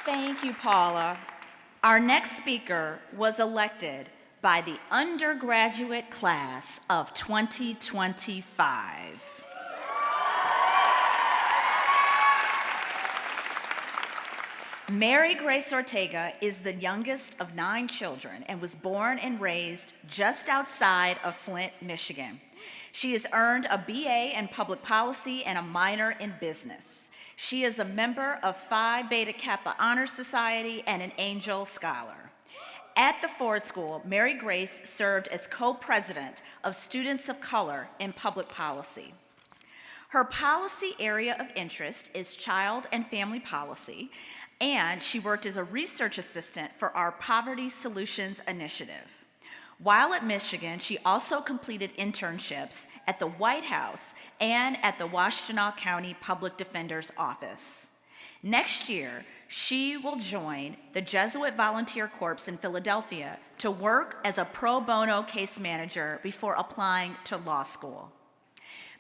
Thank you, Paula. Our next speaker was elected by the undergraduate class of 2025. Mary Grace Ortega is the youngest of 9 children and was born and raised just outside of Flint, Michigan. She has earned a BA in public policy and a minor in business. She is a member of Phi Beta Kappa Honor Society and an Angel Scholar. At the Ford School, Mary Grace served as co-president of Students of Color in Public Policy. Her policy area of interest is child and family policy, and she worked as a research assistant for our Poverty Solutions Initiative. While at Michigan, she also completed internships at the White House and at the Washtenaw County Public Defender's Office. Next year, she will join the Jesuit Volunteer Corps in Philadelphia to work as a pro bono case manager before applying to law school.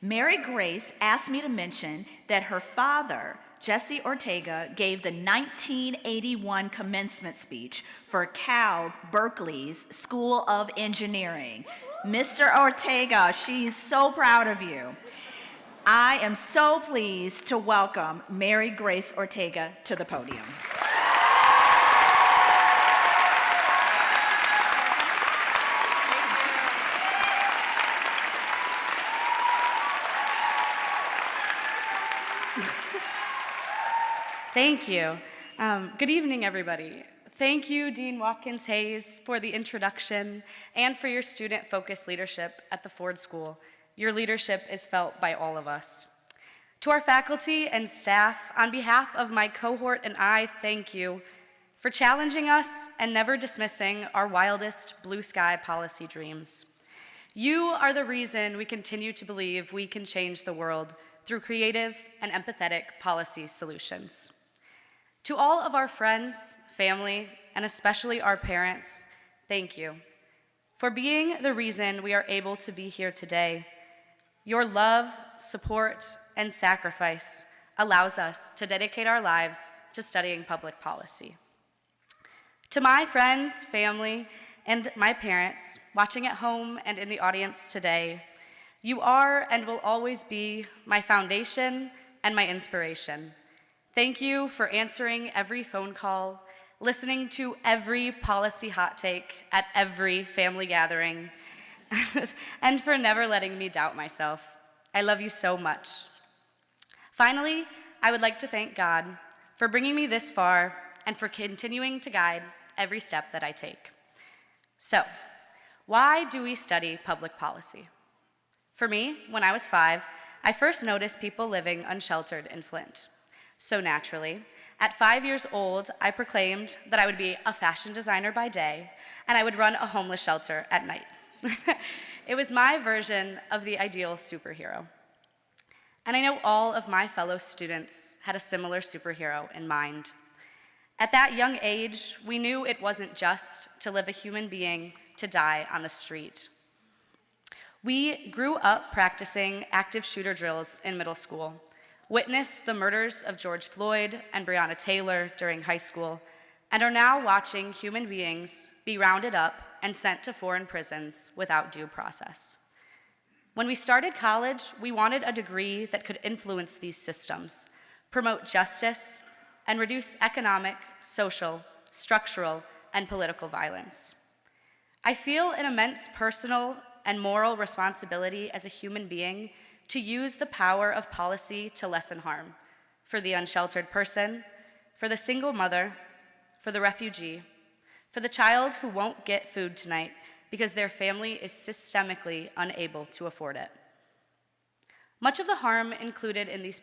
Mary Grace asked me to mention that her father, Jesse Ortega, gave the 1981 commencement speech for Cal Berkeley's School of Engineering. Mr. Ortega, she's so proud of you. I am so pleased to welcome Mary Grace Ortega to the podium. Thank you. Good evening, everybody. Thank you, Dean Watkins-Hayes, for the introduction and for your student-focused leadership at the Ford School. Your leadership is felt by all of us. To our faculty and staff, on behalf of my cohort and I, thank you for challenging us and never dismissing our wildest blue sky policy dreams. You are the reason we continue to believe we can change the world through creative and empathetic policy solutions. To all of our friends, family, and especially our parents, thank you for being the reason we are able to be here today. Your love, support, and sacrifice allows us to dedicate our lives to studying public policy. To my friends, family, and my parents watching at home and in the audience today, you are and will always be my foundation and my inspiration. Thank you for answering every phone call, listening to every policy hot take at every family gathering, and for never letting me doubt myself. I love you so much. Finally, I would like to thank God for bringing me this far and for continuing to guide every step that I take. So, why do we study public policy? For me, when I was 5, I first noticed people living unsheltered in Flint. So naturally, at 5 years old, I proclaimed that I would be a fashion designer by day, and I would run a homeless shelter at night. It was my version of the ideal superhero. And I know all of my fellow students had a similar superhero in mind. At that young age, we knew it wasn't just to live a human being to die on the street. We grew up practicing active shooter drills in middle school, witnessed the murders of George Floyd and Breonna Taylor during high school, and are now watching human beings be rounded up and sent to foreign prisons without due process. When we started college, we wanted a degree that could influence these systems, promote justice, and reduce economic, social, structural, and political violence. I feel an immense personal and moral responsibility as a human being to use the power of policy to lessen harm for the unsheltered person, for the single mother, for the refugee, for the child who won't get food tonight because their family is systemically unable to afford it. Much of the harm included in these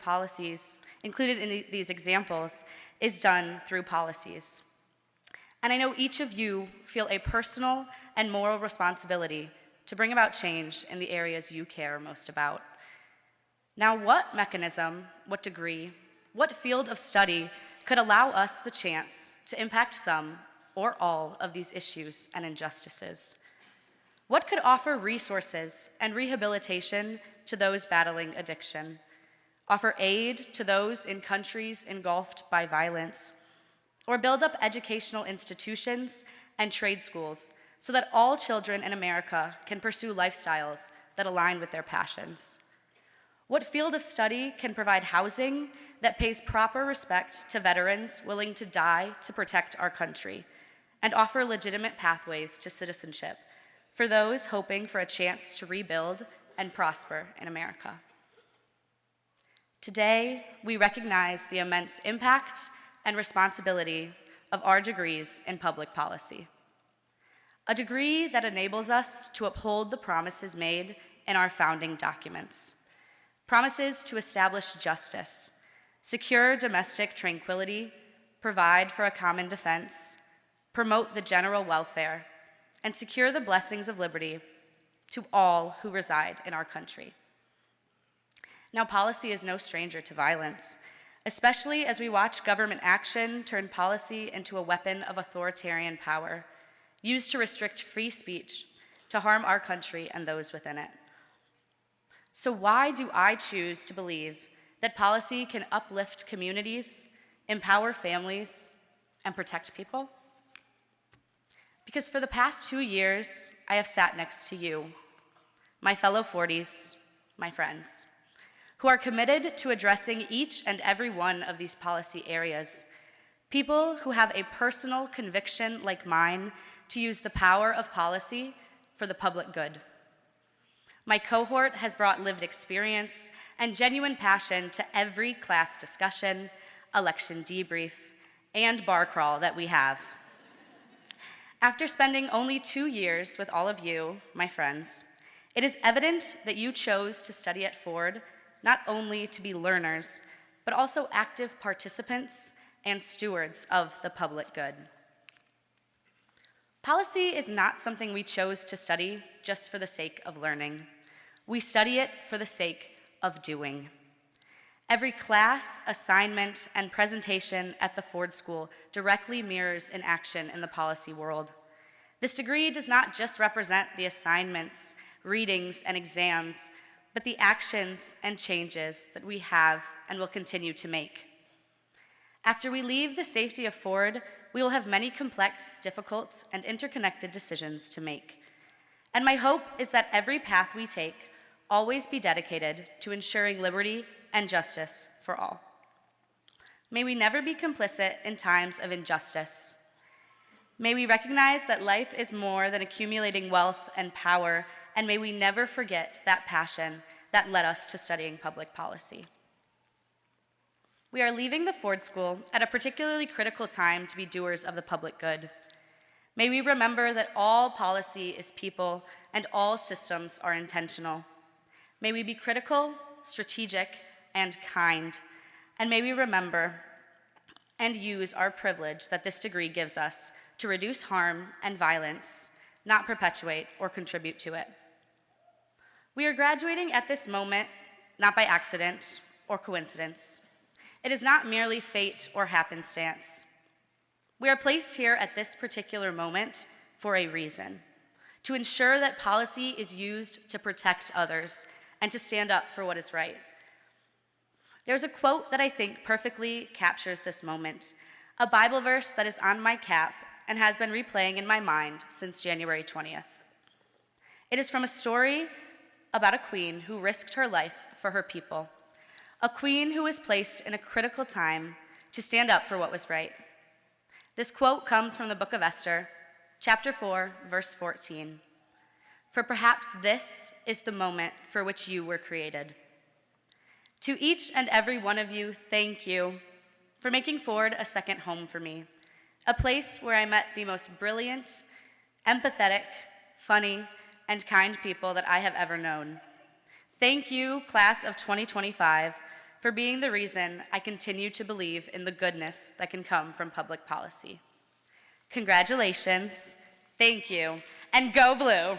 examples, is done through policies. And I know each of you feel a personal and moral responsibility to bring about change in the areas you care most about. Now, what mechanism, what degree, what field of study could allow us the chance to impact some or all of these issues and injustices? What could offer resources and rehabilitation to those battling addiction, offer aid to those in countries engulfed by violence, or build up educational institutions and trade schools so that all children in America can pursue lifestyles that align with their passions? What field of study can provide housing that pays proper respect to veterans willing to die to protect our country and offer legitimate pathways to citizenship for those hoping for a chance to rebuild and prosper in America? Today, we recognize the immense impact and responsibility of our degrees in public policy. A degree that enables us to uphold the promises made in our founding documents. Promises to establish justice, secure domestic tranquility, provide for a common defense, promote the general welfare, and secure the blessings of liberty to all who reside in our country. Now, policy is no stranger to violence, especially as we watch government action turn policy into a weapon of authoritarian power, used to restrict free speech, to harm our country and those within it. So why do I choose to believe that policy can uplift communities, empower families, and protect people? Because for the past 2 years, I have sat next to you, my fellow Fordies, my friends, who are committed to addressing each and every one of these policy areas. People who have a personal conviction like mine to use the power of policy for the public good. My cohort has brought lived experience and genuine passion to every class discussion, election debrief, and bar crawl that we have. After spending only 2 years with all of you, my friends, it is evident that you chose to study at Ford not only to be learners, but also active participants and stewards of the public good. Policy is not something we chose to study just for the sake of learning. We study it for the sake of doing. Every class, assignment, and presentation at the Ford School directly mirrors an action in the policy world. This degree does not just represent the assignments, readings, and exams, but the actions and changes that we have and will continue to make. After we leave the safety of Ford, we will have many complex, difficult, and interconnected decisions to make. And my hope is that every path we take always be dedicated to ensuring liberty and justice for all. May we never be complicit in times of injustice. May we recognize that life is more than accumulating wealth and power, and may we never forget that passion that led us to studying public policy. We are leaving the Ford School at a particularly critical time to be doers of the public good. May we remember that all policy is people and all systems are intentional. May we be critical, strategic, and kind. And may we remember and use our privilege that this degree gives us to reduce harm and violence, not perpetuate or contribute to it. We are graduating at this moment, not by accident or coincidence. It is not merely fate or happenstance. We are placed here at this particular moment for a reason, to ensure that policy is used to protect others and to stand up for what is right. There's a quote that I think perfectly captures this moment, a Bible verse that is on my cap and has been replaying in my mind since January 20th. It is from a story about a queen who risked her life for her people, a queen who was placed in a critical time to stand up for what was right. This quote comes from the book of Esther, chapter 4, verse 14. For perhaps this is the moment for which you were created. To each and every one of you, thank you for making Ford a second home for me, a place where I met the most brilliant, empathetic, funny, and kind people that I have ever known. Thank you, class of 2025, for being the reason I continue to believe in the goodness that can come from public policy. Congratulations, thank you, and go blue.